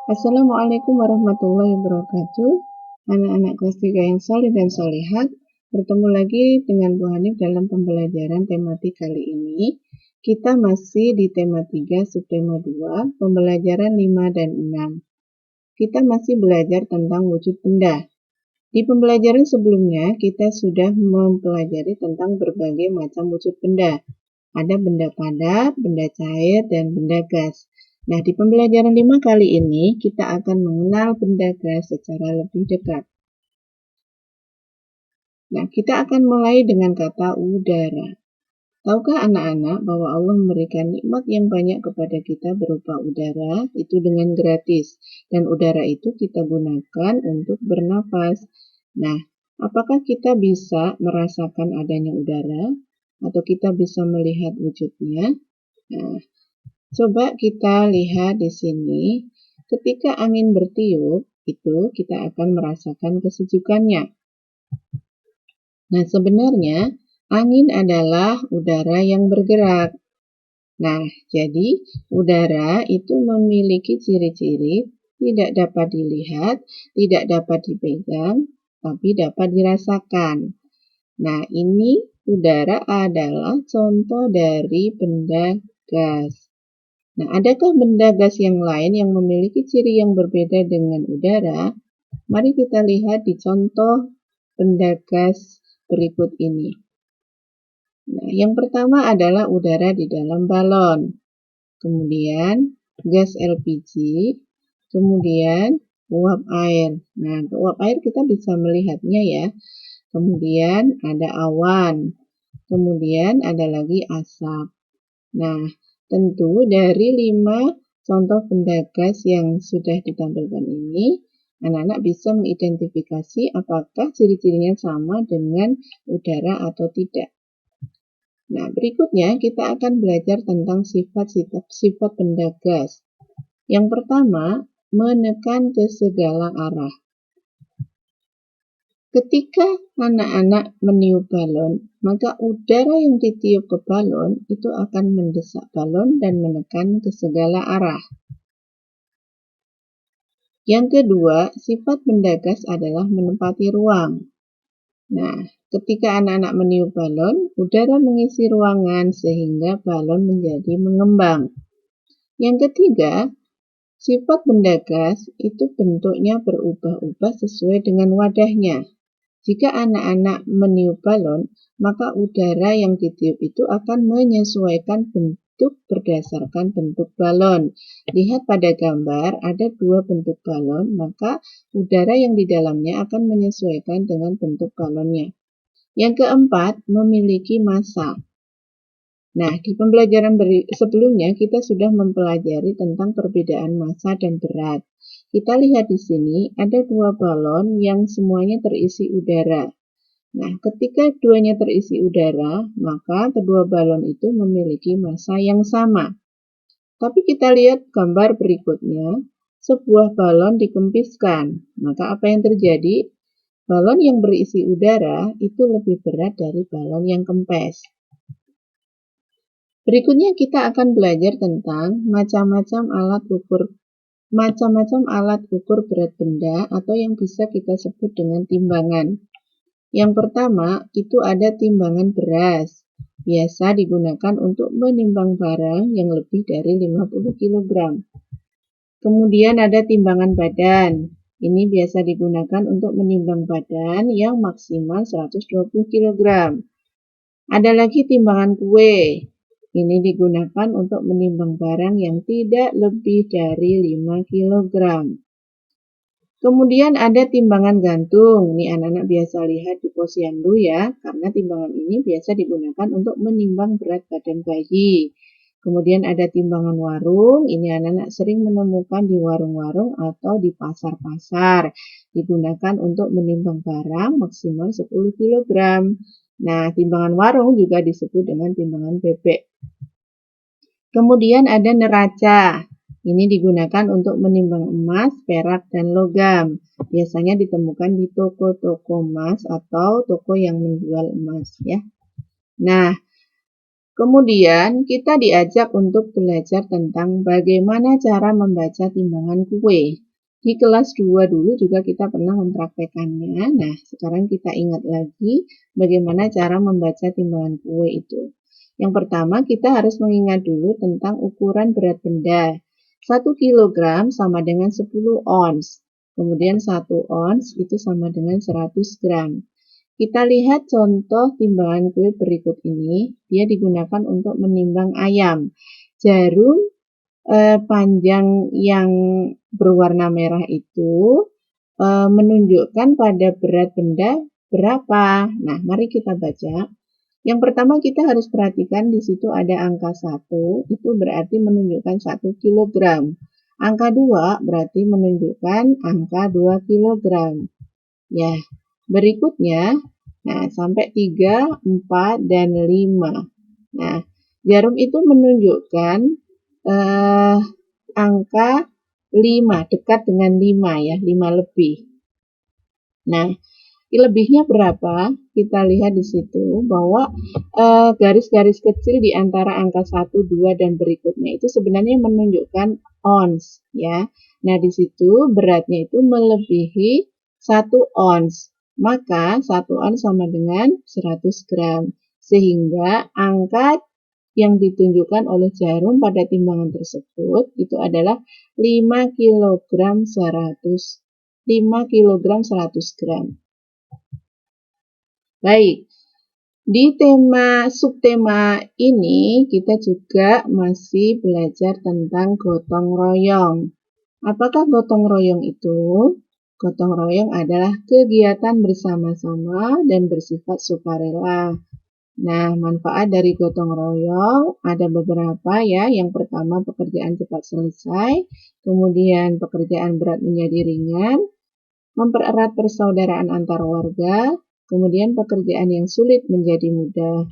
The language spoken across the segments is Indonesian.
Assalamualaikum warahmatullahi wabarakatuh. Anak-anak kelas 3 yang soleh dan solehat, bertemu lagi dengan Bu Hanif dalam pembelajaran tematik kali ini. Kita masih di tema 3, subtema 2, pembelajaran 5 dan 6. Kita masih belajar tentang wujud benda. Di pembelajaran sebelumnya, kita sudah mempelajari tentang berbagai macam wujud benda. Ada benda padat, benda cair, dan benda gas. Nah, di pembelajaran 5 kali ini, kita akan mengenal benda gas secara lebih dekat. Nah, kita akan mulai dengan kata udara. Tahukah anak-anak bahwa Allah memberikan nikmat yang banyak kepada kita berupa udara, itu dengan gratis. Dan udara itu kita gunakan untuk bernafas. Nah, apakah kita bisa merasakan adanya udara? Atau kita bisa melihat wujudnya? Nah, coba kita lihat di sini, ketika angin bertiup, itu kita akan merasakan kesejukannya. Nah, sebenarnya angin adalah udara yang bergerak. Nah, jadi udara itu memiliki ciri-ciri tidak dapat dilihat, tidak dapat dipegang, tapi dapat dirasakan. Nah, ini udara adalah contoh dari benda gas. Nah, adakah benda gas yang lain yang memiliki ciri yang berbeda dengan udara? Mari kita lihat di contoh benda gas berikut ini. Nah, yang pertama adalah udara di dalam balon. Kemudian gas LPG, kemudian uap air. Nah, uap air kita bisa melihatnya ya. Kemudian ada awan. Kemudian ada lagi asap. Nah, tentu dari 5 contoh benda gas yang sudah ditampilkan ini, anak-anak bisa mengidentifikasi apakah ciri-cirinya sama dengan udara atau tidak. Nah, berikutnya kita akan belajar tentang sifat benda gas. Yang pertama, menekan ke segala arah. Ketika anak-anak meniup balon, maka udara yang ditiup ke balon itu akan mendesak balon dan menekan ke segala arah. Yang kedua, sifat benda gas adalah menempati ruang. Nah, ketika anak-anak meniup balon, udara mengisi ruangan sehingga balon menjadi mengembang. Yang ketiga, sifat benda gas itu bentuknya berubah-ubah sesuai dengan wadahnya. Jika anak-anak meniup balon, maka udara yang ditiup itu akan menyesuaikan bentuk berdasarkan bentuk balon. Lihat pada gambar, ada 2 bentuk balon, maka udara yang di dalamnya akan menyesuaikan dengan bentuk balonnya. Yang keempat, memiliki massa. Nah, di pembelajaran sebelumnya kita sudah mempelajari tentang perbedaan massa dan berat. Kita lihat di sini ada 2 balon yang semuanya terisi udara. Nah, ketika duanya terisi udara, maka kedua balon itu memiliki massa yang sama. Tapi kita lihat gambar berikutnya, sebuah balon dikempiskan. Maka apa yang terjadi? Balon yang berisi udara itu lebih berat dari balon yang kempes. Berikutnya kita akan belajar tentang macam-macam alat ukur berat benda atau yang bisa kita sebut dengan timbangan. Yang pertama, itu ada timbangan beras. Biasa digunakan untuk menimbang barang yang lebih dari 50 kg. Kemudian ada timbangan badan. Ini biasa digunakan untuk menimbang badan yang maksimal 120 kg. Ada lagi timbangan kue. Ini digunakan untuk menimbang barang yang tidak lebih dari 5 kg. Kemudian ada timbangan gantung. Ini anak-anak biasa lihat di posyandu ya, karena timbangan ini biasa digunakan untuk menimbang berat badan bayi. Kemudian ada timbangan warung. Ini anak-anak sering menemukan di warung-warung atau di pasar-pasar. Digunakan untuk menimbang barang maksimal 10 kg. Nah, timbangan warung juga disebut dengan timbangan bebek. Kemudian ada neraca. Ini digunakan untuk menimbang emas, perak, dan logam. Biasanya ditemukan di toko-toko emas atau toko yang menjual emas ya. Nah, Kemudian kita diajak untuk belajar tentang bagaimana cara membaca timbangan kue. Di kelas 2 dulu juga kita pernah mempraktekannya. Nah, sekarang kita ingat lagi bagaimana cara membaca timbangan kue itu. Yang pertama, kita harus mengingat dulu tentang ukuran berat benda. 1 kilogram sama dengan 10 ons. Kemudian 1 ons itu sama dengan 100 gram. Kita lihat contoh timbangan kue berikut ini. Dia digunakan untuk menimbang ayam. Jarum panjang yang berwarna merah itu menunjukkan pada berat benda berapa. Nah, mari kita baca. Yang pertama kita harus perhatikan di situ ada angka 1, itu berarti menunjukkan 1 kilogram. Angka 2 berarti menunjukkan angka 2 kilogram. Ya, berikutnya, nah sampai 3, 4, dan 5. Nah, jarum itu menunjukkan angka 5, dekat dengan 5 ya, 5 lebih. Nah, lebihnya berapa? Kita lihat di situ bahwa garis-garis kecil di antara angka 1, 2, dan berikutnya itu sebenarnya menunjukkan ons ya. Nah, di situ beratnya itu melebihi 1 ons. Maka 1 ons sama dengan 100 gram. Sehingga angka yang ditunjukkan oleh jarum pada timbangan tersebut itu adalah 5 kg 100 gram. Baik, di subtema ini kita juga masih belajar tentang gotong royong. Apakah gotong royong itu? Gotong royong adalah kegiatan bersama-sama dan bersifat sukarela. Nah, manfaat dari gotong royong ada beberapa ya. Yang pertama, pekerjaan cepat selesai. Kemudian, pekerjaan berat menjadi ringan. Mempererat persaudaraan antar warga. Kemudian, pekerjaan yang sulit menjadi mudah.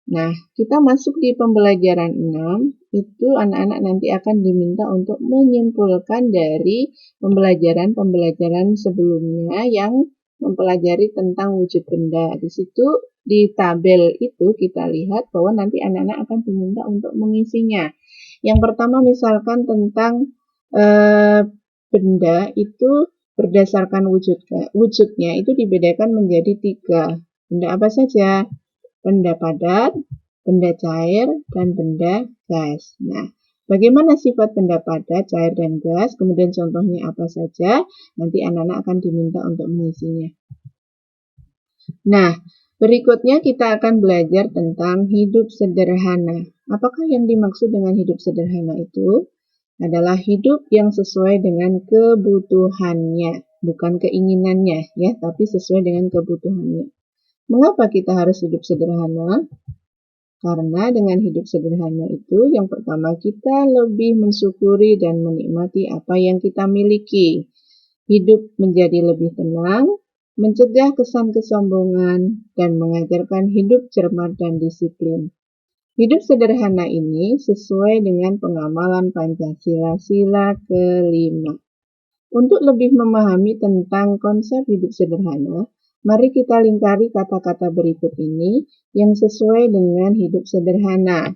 Nah, kita masuk di pembelajaran 6, itu anak-anak nanti akan diminta untuk menyimpulkan dari pembelajaran-pembelajaran sebelumnya yang mempelajari tentang wujud benda. Di situ, di tabel itu kita lihat bahwa nanti anak-anak akan diminta untuk mengisinya. Yang pertama misalkan tentang benda itu berdasarkan wujudnya itu dibedakan menjadi 3. Benda apa saja? Benda padat, benda cair, dan benda gas. Nah, bagaimana sifat benda padat, cair, dan gas? Kemudian contohnya apa saja? Nanti anak-anak akan diminta untuk mengisinya. Nah, berikutnya kita akan belajar tentang hidup sederhana. Apakah yang dimaksud dengan hidup sederhana itu? Adalah hidup yang sesuai dengan kebutuhannya, bukan keinginannya ya, tapi sesuai dengan kebutuhannya. Mengapa kita harus hidup sederhana? Karena dengan hidup sederhana itu, yang pertama kita lebih mensyukuri dan menikmati apa yang kita miliki. Hidup menjadi lebih tenang, mencegah kesan kesombongan, dan mengajarkan hidup cermat dan disiplin. Hidup sederhana ini sesuai dengan pengamalan Pancasila Sila ke-5. Untuk lebih memahami tentang konsep hidup sederhana, mari kita lingkari kata-kata berikut ini yang sesuai dengan hidup sederhana.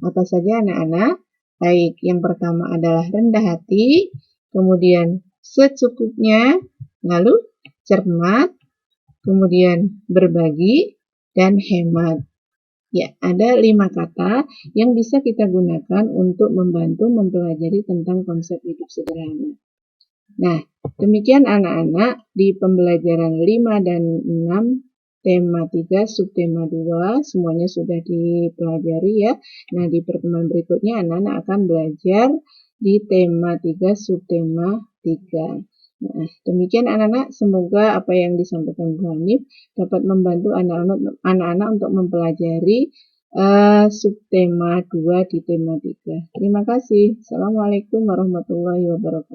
Apa saja anak-anak? Baik, yang pertama adalah rendah hati, kemudian secukupnya, lalu cermat, kemudian berbagi, dan hemat. Ya, ada 5 kata yang bisa kita gunakan untuk membantu mempelajari tentang konsep hidup sederhana. Nah, demikian anak-anak di pembelajaran 5 dan 6, tema 3, subtema 2, semuanya sudah dipelajari ya. Nah, di pertemuan berikutnya anak-anak akan belajar di tema 3, subtema 3. Nah, demikian anak-anak, semoga apa yang disampaikan Bu Hanif dapat membantu anak-anak untuk mempelajari subtema 2 di tema 3. Terima kasih. Assalamualaikum warahmatullahi wabarakatuh.